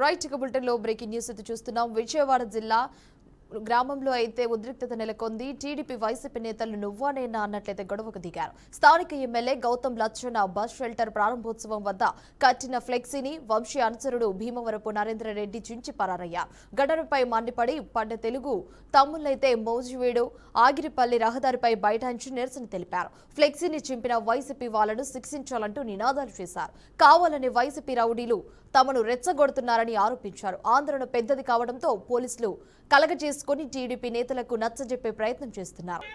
Right bulletin లో breaking news అయితే చూస్తున్నాం. విజయవాడ జిల్లా గ్రామంలో అయితే ఉద్రిక్తత నెలకొంది. టీడీపీ వైసీపీ నేతలు నువ్వా నేనా అన్నట్లయితే గొడవకు దిగారు. స్థానిక MLA Gautam Lachanna bus shelter ప్రారంభోత్సవం వద్ద కట్టిన ఫ్లెక్సీని వంశీ అనుచరుడు భీమవరపు నరేంద్ర రెడ్డి చించి పరారయ్యారు. ఘటనపై మండిపడి పడ్డ తెలుగు తమ్ముళ్లైతే మోజువీడు ఆగిరిపల్లి రహదారిపై బైఠాయించి నిరసన తెలిపారు. ఫ్లెక్సీని చింపిన వైసీపీ వాళ్లను శిక్షించాలంటూ నినాదాలు చేశారు. కావాలని వైసీపీ రౌడీలు తమను రెచ్చగొడుతున్నారని ఆరోపించారు. ఆందోళన పెద్దది కావడంతో పోలీసులు కలగజేసుకుని టీడీపీ నేతలకు నచ్చజెప్పే ప్రయత్నం చేస్తున్నారు.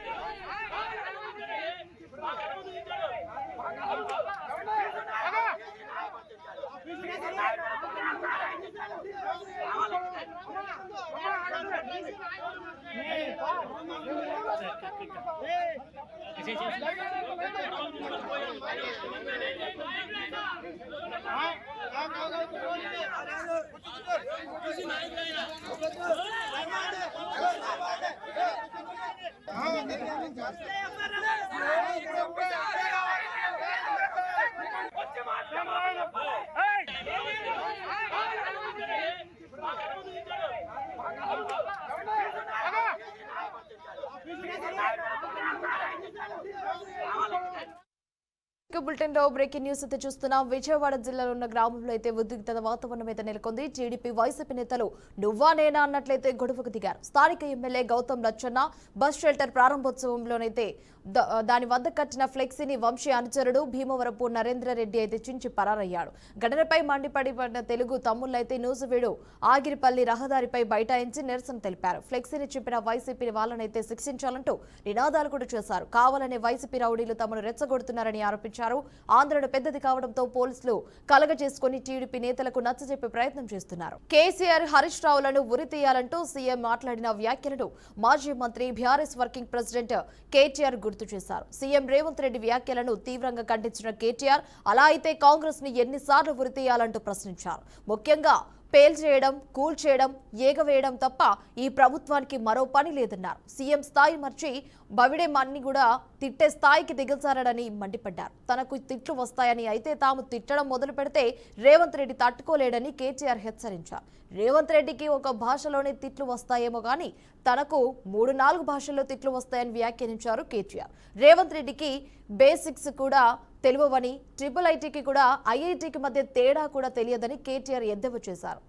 బులెటిన్ లో బ్రేకింగ్ న్యూస్ అయితే చూస్తున్నాం. విజయవాడ జిల్లాలో ఉన్న గ్రామంలో అయితే ఉద్రిక్తత వాతావరణం అయితే నెలకొంది. టీడీపీ వైసీపీ నేతలు నువ్వా నేనా అన్నట్లయితే గొడవకు దిగారు. స్థానిక MLA Gautam Lachanna bus shelter ప్రారంభోత్సవంలోనైతే దాని వద్ద కట్టిన ఫ్లెక్సీని వంశీ అనుచరుడు భీమవరపు నరేంద్ర రెడ్డి అయితే చించి పరారయ్యాడు. ఘటనపై మండిపడి పడిన తెలుగు తమ్ముళ్లైతే నూజువీడు ఆగిరిపల్లి రహదారిపై బైఠాయించి నిరసన తెలిపారు. ఫ్లెక్సీని చింపిన వైసీపీ వాళ్ళనైతే శిక్షించాలంటూ నినాదాలు కూడా చేశారు. కావాలనే వైసీపీ రౌడీలు తమను రెచ్చగొడుతున్నారని ఆరోపించారు. ఆందోళన పెద్దది కావడంతో పోలీసులు కలగజేసుకుని టీడీపీ నేతలకు నచ్చజెప్పే ప్రయత్నం చేస్తున్నారు. కేసీఆర్ హరీష్ రావులను ఉరితీయాలంటూ సీఎం మాట్లాడిన వ్యాఖ్యలను మాజీ మంత్రి బీఆర్ఎస్ వర్కింగ్ ప్రెసిడెంట్ కేటీఆర్ గుర్తు చేశారు. సీఎం రేవంత్ రెడ్డి వ్యాఖ్యలను తీవ్రంగా ఖండించిన కేటీఆర్ అలా అయితే కాంగ్రెస్ ని ఎన్నిసార్లు ఉరితీయాలంటూ ప్రశ్నించారు. ముఖ్యంగా పేల్ చేయడం, కూల్ చేయడం, ఏగవేయడం తప్ప ఈ ప్రభుత్వానికి మరో పని లేదన్నారు. సీఎం స్థాయి మర్చి బవిడేమన్ని కూడా తిట్టే స్థాయికి దిగజారడని మండిపడ్డారు. తనకు తిట్లు వస్తాయని, అయితే తాము తిట్టడం మొదలు పెడితే రేవంత్ రెడ్డి తట్టుకోలేడని కేటీఆర్ హెచ్చరించారు. రేవంత్ రెడ్డికి ఒక భాషలోనే తిట్లు వస్తాయేమో గానీ తనకు 3-4 భాషల్లో తిట్లు వస్తాయని వ్యాఖ్యానించారు కేటీఆర్. రేవంత్ రెడ్డికి బేసిక్స్ కూడా తెలియవని, IIITకి కూడా IITకి మధ్య తేడా కూడా తెలియదని కేటీఆర్ ఎద్దేవా చేశారు.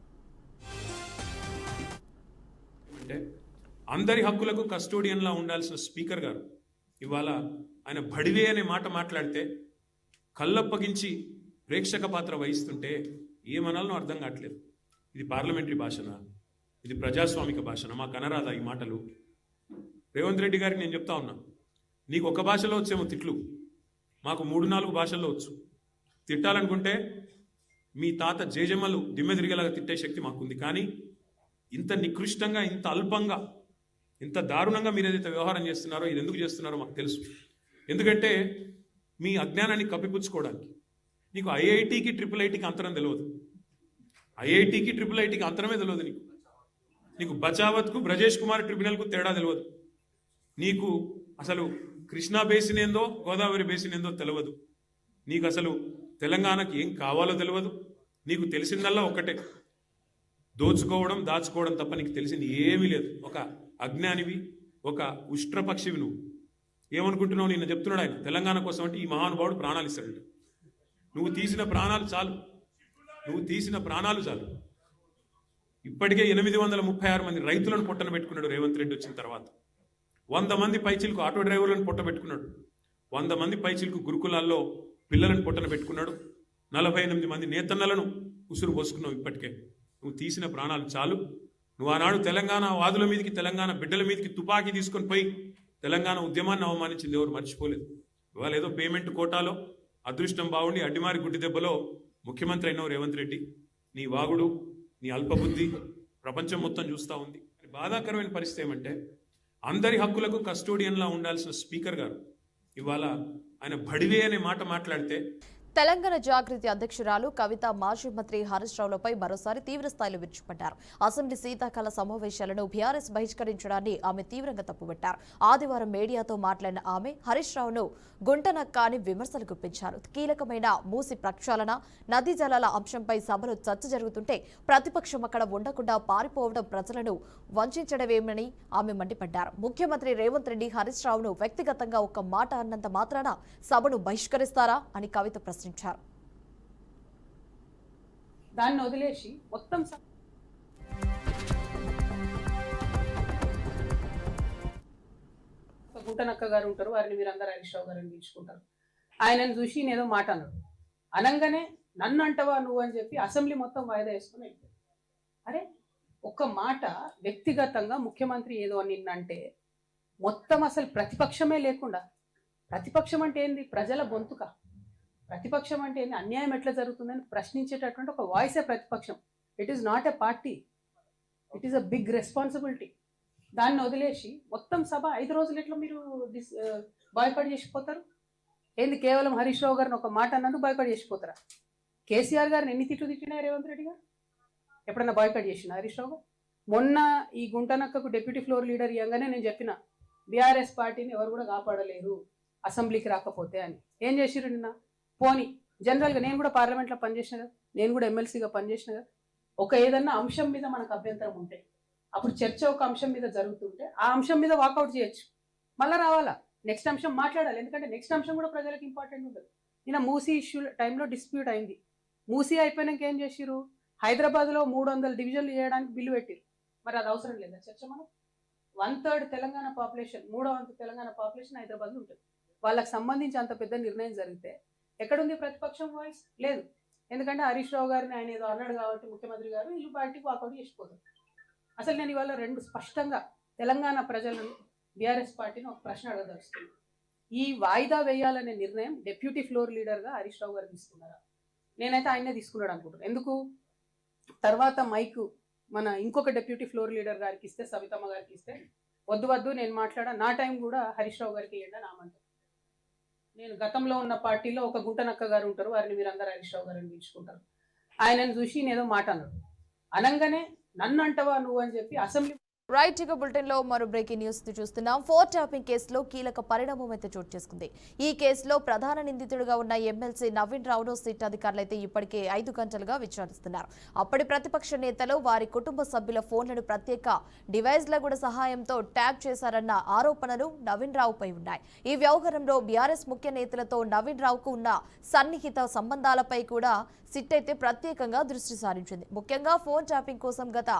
అందరి హక్కులకు కస్టోడియన్లా ఉండాల్సిన స్పీకర్ గారు ఇవాళ ఆయన బడివే అనే మాట మాట్లాడితే కళ్ళప్పగించి ప్రేక్షక పాత్ర వహిస్తుంటే ఏమనాలనో అర్థం కావట్లేదు. ఇది పార్లమెంటరీ భాషనా, ఇది ప్రజాస్వామిక భాషనా? మాకు అనరాదా ఈ మాటలు? రేవంత్ రెడ్డి గారికి నేను చెప్తా ఉన్నా, నీకు ఒక భాషలో వచ్చేమో తిట్లు, మాకు 3-4 భాషల్లో వచ్చు. తిట్టాలనుకుంటే మీ తాత జేజమ్మలు దిమ్మె తిరిగేలాగా తిట్టే శక్తి మాకుంది. కానీ ఇంత నికృష్టంగా, ఇంత అల్పంగా, ఇంత దారుణంగా మీరు ఏదైతే వ్యవహారం చేస్తున్నారో, ఇది ఎందుకు చేస్తున్నారో మాకు తెలుసు. ఎందుకంటే మీ అజ్ఞానాన్ని కప్పిపుచ్చుకోవడానికి. నీకు IITకి IIITకి అంతరం తెలియదు, IITకి IIITకి అంతరమే తెలియదు. నీకు బచావత్కు బ్రజేష్ కుమార్ ట్రిబ్యునల్కు తేడా తెలియదు. నీకు అసలు కృష్ణా బేసిన్ ఏందో, గోదావరి బేసిన్ ఏందో తెలియదు. నీకు అసలు తెలంగాణకి ఏం కావాలో తెలియదు. నీకు తెలిసిందల్లా ఒక్కటే, దోచుకోవడం, దాచుకోవడం తప్ప నీకు తెలిసింది ఏమీ లేదు. ఒక అజ్ఞానివి, ఒక ఉష్ట్రపక్షివి. నువ్వు ఏమనుకుంటున్నావు? నిన్న చెప్తున్నాడు ఆయన, తెలంగాణ కోసం అంటే ఈ మహానుభావుడు ప్రాణాలు ఇస్తాడు. నువ్వు తీసిన ప్రాణాలు చాలు, నువ్వు తీసిన ప్రాణాలు చాలు. ఇప్పటికే 836 మంది రైతులను పొట్టన పెట్టుకున్నాడు రేవంత్ రెడ్డి వచ్చిన తర్వాత. 100 మంది పైచిలకు ఆటో డ్రైవర్లను పొట్ట పెట్టుకున్నాడు. 100 మంది పైచిలకు గురుకులాల్లో పిల్లలను పొట్టన పెట్టుకున్నాడు. 48 మంది నేతన్నలను ఉసురు పోసుకున్నావు. ఇప్పటికే నువ్వు తీసిన ప్రాణాలు చాలు. నువ్వు ఆనాడు తెలంగాణ వాదుల మీదకి, తెలంగాణ బిడ్డల మీదకి తుపాకీ తీసుకొని పోయి తెలంగాణ ఉద్యమాన్ని అవమానించింది ఎవరు మర్చిపోలేదు. ఇవాళ ఏదో పేమెంట్ కోటాలో అదృష్టం బాగుండి అడ్డిమారి గుడ్డి దెబ్బలో ముఖ్యమంత్రి అయినావు రేవంత్ రెడ్డి. నీ వాగుడు, నీ అల్పబుద్ధి ప్రపంచం మొత్తం చూస్తూ ఉంది. బాధాకరమైన పరిస్థితి ఏమంటే, అందరి హక్కులకు కస్టోడియన్లా ఉండాల్సిన స్పీకర్ గారు ఇవాళ ఆయన బడివే అనే మాట మాట్లాడితే తెలంగాణ జాగృతి అధ్యక్షురాలు కవిత మాజీ మంత్రి హరీష్ రావులపై మరోసారి తీవ్ర స్థాయిలో విరుచుకుపడ్డారు. అసెంబ్లీ శీతాకాల సమావేశాలను బీఆర్ఎస్ బహిష్కరించడాన్ని ఆమె తీవ్రంగా తప్పుబట్టారు. ఆదివారం మీడియాతో మాట్లాడిన ఆమె హరీష్ రావును గుంటనక్క అని విమర్శలు గుప్పించారు. కీలకమైన మూసి ప్రక్షాళన, నదీ జలాల అంశంపై సభలో చర్చ జరుగుతుంటే ప్రతిపక్షం అక్కడ ఉండకుండా పారిపోవడం ప్రజలను వంచడమేమని ఆమె మండిపడ్డారు. ముఖ్యమంత్రి రేవంత్ రెడ్డి హరీష్ రావును వ్యక్తిగతంగా ఒక్క మాట అన్నంత మాత్రాన సభను బహిష్కరిస్తారా అని కవిత ప్రశ్నించారు. దాన్ని వదిలేసి మొత్తం గుంటనక్క గారు ఉంటారు, వారిని మీరందరూ హరీష్ రావు గారిని పిలుచుకుంటారు. ఆయనను చూసి నేనేదో మాట అన్నాడు, అనగానే నన్ను అంటవా నువ్వు అని చెప్పి అసెంబ్లీ మొత్తం వాయిదా వేసుకుని వెళ్ళిపోయాడు. అరే ఒక్క మాట వ్యక్తిగతంగా ముఖ్యమంత్రి ఏదో నిన్నంటే మొత్తం అసలు ప్రతిపక్షమే లేకుండా, ప్రతిపక్షం అంటే ఏంది? ప్రజల గొంతుక. ప్రతిపక్షం అంటే ఏంది? అన్యాయం ఎట్లా జరుగుతుందని ప్రశ్నించేటటువంటి ఒక వాయిసే ప్రతిపక్షం. It is not a party, it is a big responsibility. దాన్ని వదిలేసి మొత్తం సభ 5 రోజులు ఎట్లా మీరు బాయ్కాట్ చేసిపోతారు? ఏంది కేవలం హరీష్ రావు గారిని ఒక మాట అన్నందుకు బాయ్కాట్ చేసిపోతారా? కేసీఆర్ గారిని ఎన్ని తిట్లు తిట్టినా రేవంత్ రెడ్డి గారు ఎప్పుడన్నా బాయ్కాట్ చేసిన హరీష్ రావు గారు? మొన్న ఈ గుంటనక్కకు డిప్యూటీ ఫ్లోర్ లీడర్ ఇవ్వగానే నేను చెప్పిన బీఆర్ఎస్ పార్టీని ఎవరు కూడా కాపాడలేరు అసెంబ్లీకి రాకపోతే అని. ఏం చేసిరు నిన్న? పోనీ జనరల్గా నేను కూడా పార్లమెంట్లో పనిచేసిన కదా, నేను కూడా ఎమ్మెల్సీగా పనిచేసిన కదా, ఒక ఏదన్నా అంశం మీద మనకు అభ్యంతరం ఉంటే అప్పుడు చర్చ ఒక అంశం మీద జరుగుతుంటే ఆ అంశం మీద వాకౌట్ చేయొచ్చు, మళ్ళీ రావాలా, నెక్స్ట్ అంశం మాట్లాడాలి. ఎందుకంటే నెక్స్ట్ అంశం కూడా ప్రజలకు ఇంపార్టెంట్ ఉంటుంది. నిన్న మూసీ ఇష్యూ టైంలో డిస్ప్యూట్ అయింది. మూసీ అయిపోయినాక ఏం చేసిరు? హైదరాబాద్లో 300 డివిజన్లు చేయడానికి బిల్లు పెట్టిరు. మరి అది అవసరం లేదా చర్చ? మనం 1/3 తెలంగాణ పాపులేషన్, 3వ వంతు తెలంగాణ పాపులేషన్ హైదరాబాద్లో ఉంటుంది. వాళ్ళకి సంబంధించి అంత పెద్ద నిర్ణయం జరిగితే ఎక్కడుంది ప్రతిపక్షం వాయిస్? లేదు. ఎందుకంటే హరీష్ రావు గారిని ఆయన ఏదో అన్నాడు కాబట్టి ముఖ్యమంత్రి గారు వీళ్ళు బయటికి వాకౌట్ చేసిపోతారు. అసలు నేను ఇవాళ 2 స్పష్టంగా తెలంగాణ ప్రజలను, బీఆర్ఎస్ పార్టీని ఒక ప్రశ్న అడగదలుచుకున్నాను. ఈ వాయిదా వేయాలనే నిర్ణయం డిప్యూటీ ఫ్లోర్ లీడర్గా హరీష్ రావు గారు తీసుకున్నారా? నేనైతే ఆయనే తీసుకున్నాడు అనుకుంటున్నాను. ఎందుకు? తర్వాత మైకు మన ఇంకొక డిప్యూటీ ఫ్లోర్ లీడర్ గారికి ఇస్తే, సవితమ్మ గారికి ఇస్తే, వద్దు నేను మాట్లాడా, నా టైం కూడా హరీష్ రావు గారికి ఇవ్వండి అని ఆమంటారు. నేను గతంలో ఉన్న పార్టీలో ఒక గుంటనక్క గారు ఉంటారు, వారిని మీరందరూ హరీష్ రావు గారిని పిలుచుకుంటారు. ఆయనను చూసి నేనేదో మాట అన్నాడు, అనగానే నన్ను అంటవా నువ్వు అని చెప్పి అసెంబ్లీ. రైట్, ఇక బులెటిన్ లో మరో బ్రేకింగ్ న్యూస్ చూస్తున్నాం. ఫోన్ ట్యాపింగ్ కేసులో కీలక పరిణామం అయితే చోటు చేసుకుంది. ఈ కేసులో ప్రధాన నిందితుడిగా ఉన్న ఎమ్మెల్సీ నవీన్ రావును సిట్ అధికారులు అయితే ఇప్పటికే 5 గంటలుగా విచారిస్తున్నారు. అప్పటి ప్రతిపక్ష నేతలు వారి కుటుంబ సభ్యుల ఫోన్లను ప్రత్యేక డివైస్ల కూడా సహాయంతో ట్యాగ్ చేశారన్న ఆరోపణలు నవీన్ రావుపై ఉన్నాయి. ఈ వ్యవహారంలో బీఆర్ఎస్ ముఖ్య నేతలతో నవీన్ రావుకు ఉన్న సన్నిహిత సంబంధాలపై కూడా సిట్ అయితే ప్రత్యేకంగా దృష్టి సారించింది. ముఖ్యంగా ఫోన్ ట్యాపింగ్ కోసం గత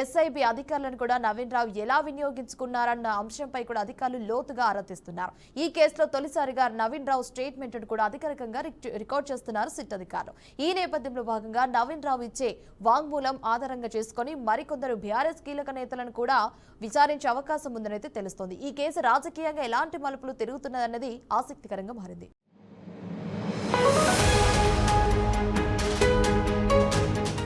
ఎస్ఐబి అధికారులను కూడా నవీన్ రావు ఎలా వినియోగించుకున్నారన్న అంశంపై కూడా అధికారులు లోతుగా ఆరా తీస్తున్నారు. ఈ కేసులో తొలిసారిగా నవీన్ రావు స్టేట్మెంట్ కూడా అధికారికంగా రికార్డ్ చేస్తున్నారు సిట్ అధికారులు. ఈ నేపథ్యంలో భాగంగా నవీన్ రావు ఇచ్చే వాంగ్మూలం ఆధారంగా చేసుకుని మరికొందరు బీఆర్ఎస్ కీలక నేతలను కూడా విచారించే అవకాశం ఉందనైతే తెలుస్తోంది. ఈ కేసు రాజకీయంగా ఎలాంటి మలుపులు తిరుగుతున్నదన్నది ఆసక్తికరంగా మారింది.